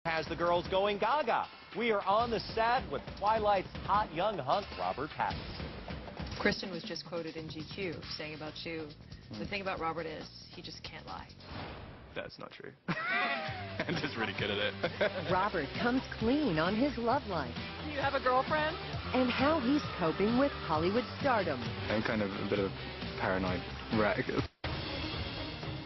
Has the girls going gaga. We are on the set with Twilight's hot young hunk, Robert Pattinson. Kristen was just quoted in GQ saying about you, the thing about Robert is he just can't lie. That's not true. I'm just really good at it. Robert comes clean on his love life. Do you have a girlfriend? And how he's coping with Hollywood stardom. I'm kind of a bit of a paranoid wreck.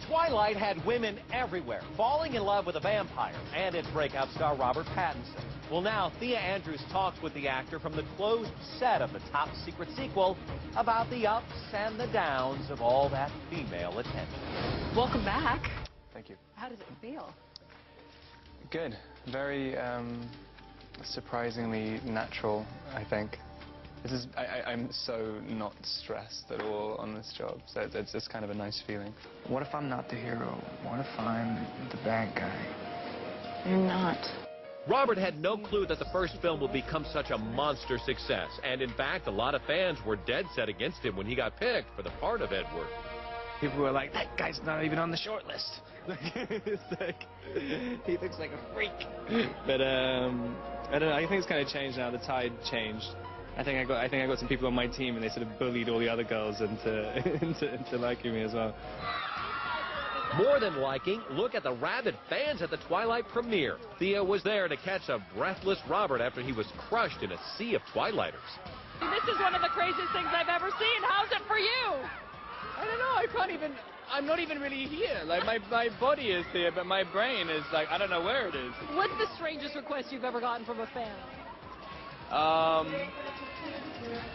Twilight had women everywhere falling in love with a vampire and its breakout star Robert Pattinson. Well, now Thea Andrews talks with the actor from the closed set of the top secret sequel about the ups and the downs of all that female attention. Welcome back. Thank you. How does it feel? Good. Very surprisingly natural, I think. I'm so not stressed at all on this job, so it's just kind of a nice feeling. What if I'm not the hero? What if I'm the bad guy? You're not. Robert had no clue that the first film would become such a monster success, and in fact, a lot of fans were dead set against him when he got picked for the part of Edward. People were like, that guy's not even on the short list. It's like, he looks like a freak. But I don't know, I think it's kind of changed now. The tide changed. I think I got some people on my team, and they sort of bullied all the other girls into liking me as well. More than liking, look at the rabid fans at the Twilight premiere. Thea was there to catch a breathless Robert after he was crushed in a sea of Twilighters. This is one of the craziest things I've ever seen. How's it for you? I don't know, I'm not even really here. Like, my body is here, but my brain is like, I don't know where it is. What's the strangest request you've ever gotten from a fan?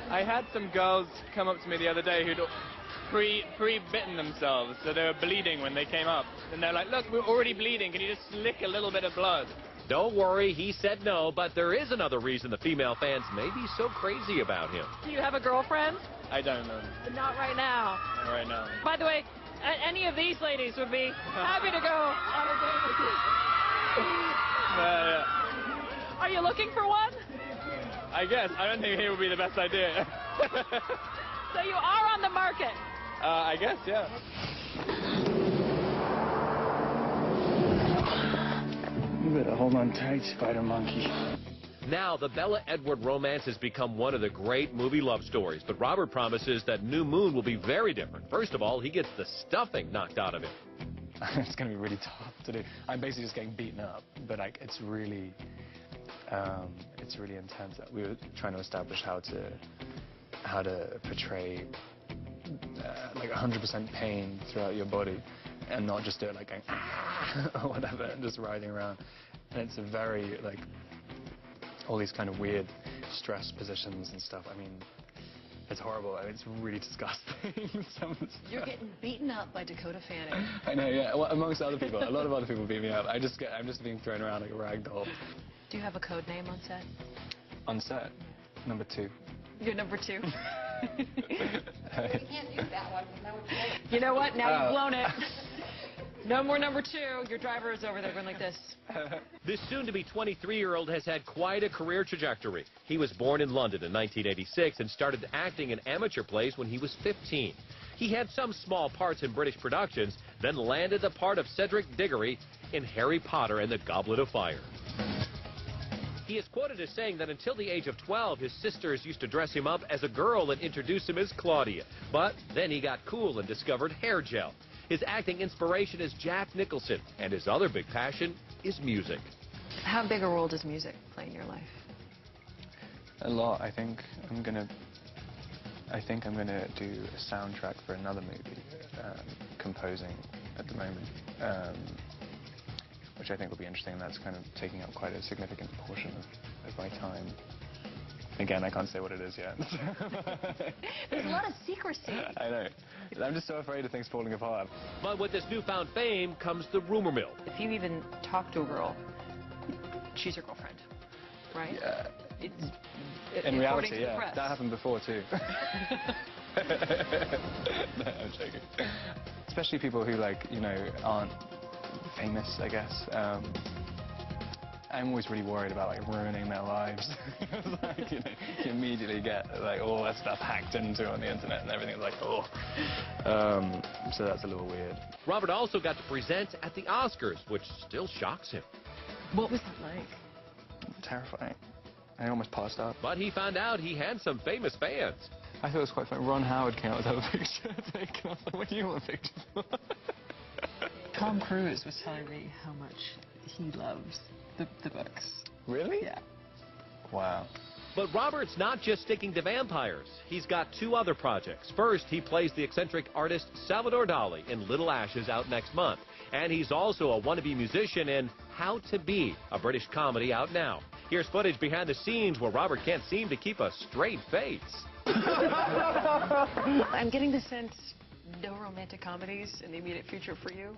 I had some girls come up to me the other day who'd pre-bitten themselves, so they were bleeding when they came up. And they're like, look, we're already bleeding, can you just lick a little bit of blood? Don't worry, he said no, but there is another reason the female fans may be so crazy about him. Do you have a girlfriend? I don't know. Not right now. Not right now. By the way, any of these ladies would be happy to go on a date with you. Yeah. Are you looking for one? I guess. I don't think he would be the best idea. So you are on the market? I guess, yeah. You better hold on tight, Spider Monkey. Now, the Bella-Edward romance has become one of the great movie love stories, but Robert promises that New Moon will be very different. First of all, he gets the stuffing knocked out of him. It's going to be really tough to do. I'm basically just getting beaten up, but like, it's really intense. We were trying to establish how to portray like 100% pain throughout your body, and not just do it like going or whatever, and just writhing around. And it's a very like all these kind of weird stress positions and stuff. I mean, it's horrible. I mean, it's really disgusting. You're getting beaten up by Dakota Fanning. I know, yeah. Well, amongst other people, a lot of other people beat me up. I'm just being thrown around like a rag doll. Do you have a code name on set? On set, number 2. You're number 2. You can't do that one. You know what? Now you've blown it. No more number 2. Your driver is over there going like this. This soon-to-be 23-year-old has had quite a career trajectory. He was born in London in 1986 and started acting in amateur plays when he was 15. He had some small parts in British productions, then landed the part of Cedric Diggory in Harry Potter and the Goblet of Fire. He is quoted as saying that until the age of 12, his sisters used to dress him up as a girl and introduce him as Claudia. But then he got cool and discovered hair gel. His acting inspiration is Jack Nicholson, and his other big passion is music. How big a role does music play in your life? A lot. I think I'm gonna do a soundtrack for another movie, composing at the moment, which I think will be interesting, and that's kind of taking up quite a significant portion of my time. Again, I can't say what it is yet. There's a lot of secrecy. I know. I'm just so afraid of things falling apart. But with this newfound fame comes the rumor mill. If you even talk to a girl, she's your girlfriend, right? Yeah. In reality, yeah. That happened before, too. No, I'm joking. Especially people who, like, you know, aren't famous, I guess. I'm always really worried about like ruining their lives. Like, you know, you immediately get like all that stuff hacked into on the internet and everything's like, oh. So that's a little weird. Robert also got to present at the Oscars, which still shocks him. What was it like? Terrifying. I almost passed out. But he found out he had some famous fans. I thought it was quite funny. Ron Howard came out with a picture taken. I was like, what do you want a picture for? Tom Cruise was telling me how much he loves the books. Really? Yeah. Wow. But Robert's not just sticking to vampires. He's got 2 other projects. First, he plays the eccentric artist Salvador Dali in Little Ashes, out next month. And he's also a wannabe musician in How to Be, a British comedy out now. Here's footage behind the scenes where Robert can't seem to keep a straight face. I'm getting the sense no romantic comedies in the immediate future for you.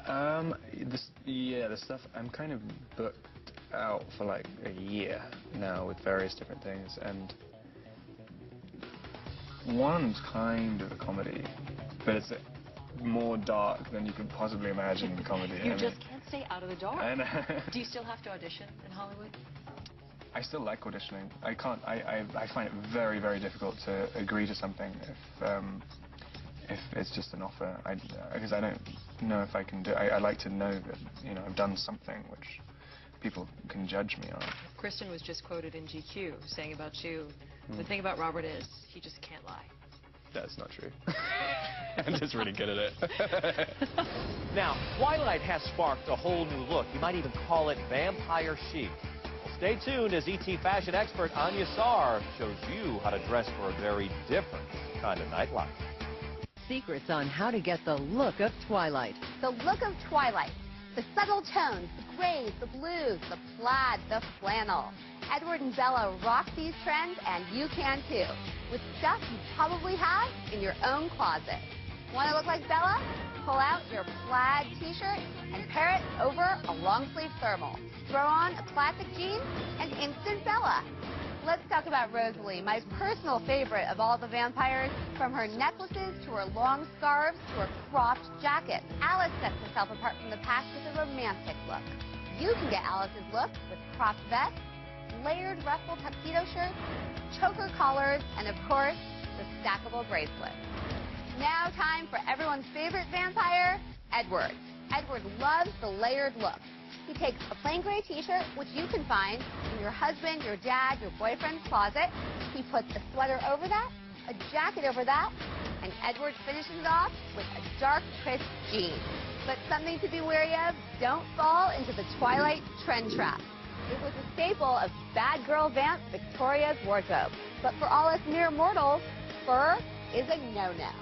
The stuff, I'm kind of booked out for like a year now with various different things, and one's kind of a comedy, but it's more dark than you could possibly imagine in comedy. You just can't stay out of the dark. I know. Do you still have to audition in Hollywood? I still like auditioning. I find it very, very difficult to agree to something if it's just an offer. Because I don't know if I can do. I like to know that I've done something which people can judge me on. Kristen was just quoted in GQ saying about you, the thing about Robert is he just can't lie. That's not true. I'm just really good at it. Now, Twilight has sparked a whole new look. You might even call it vampire chic. Well, stay tuned as ET fashion expert Anya Sarr shows you how to dress for a very different kind of nightlife. Secrets on how to get the look of Twilight. The look of Twilight. The subtle tones, the grays, the blues, the plaid, the flannel. Edward and Bella rock these trends, and you can too, with stuff you probably have in your own closet. Want to look like Bella? Pull out your plaid t-shirt and pair it over a long-sleeve thermal. Throw on a classic jean and instant Bella. Let's talk about Rosalie, my personal favorite of all the vampires. From her necklaces to her long scarves to her cropped jackets, Alice sets herself apart from the pack with a romantic look. You can get Alice's look with cropped vests, layered ruffle tuxedo shirts, choker collars, and of course, the stackable bracelet. Now time for everyone's favorite vampire, Edward. Edward loves the layered look. He takes a plain gray t-shirt, which you can find in your husband, your dad, your boyfriend's closet. He puts a sweater over that, a jacket over that, and Edward finishes it off with a dark, crisp jean. But something to be wary of, don't fall into the Twilight trend trap. It was a staple of bad girl vamp Victoria's wardrobe. But for all us mere mortals, fur is a no-no.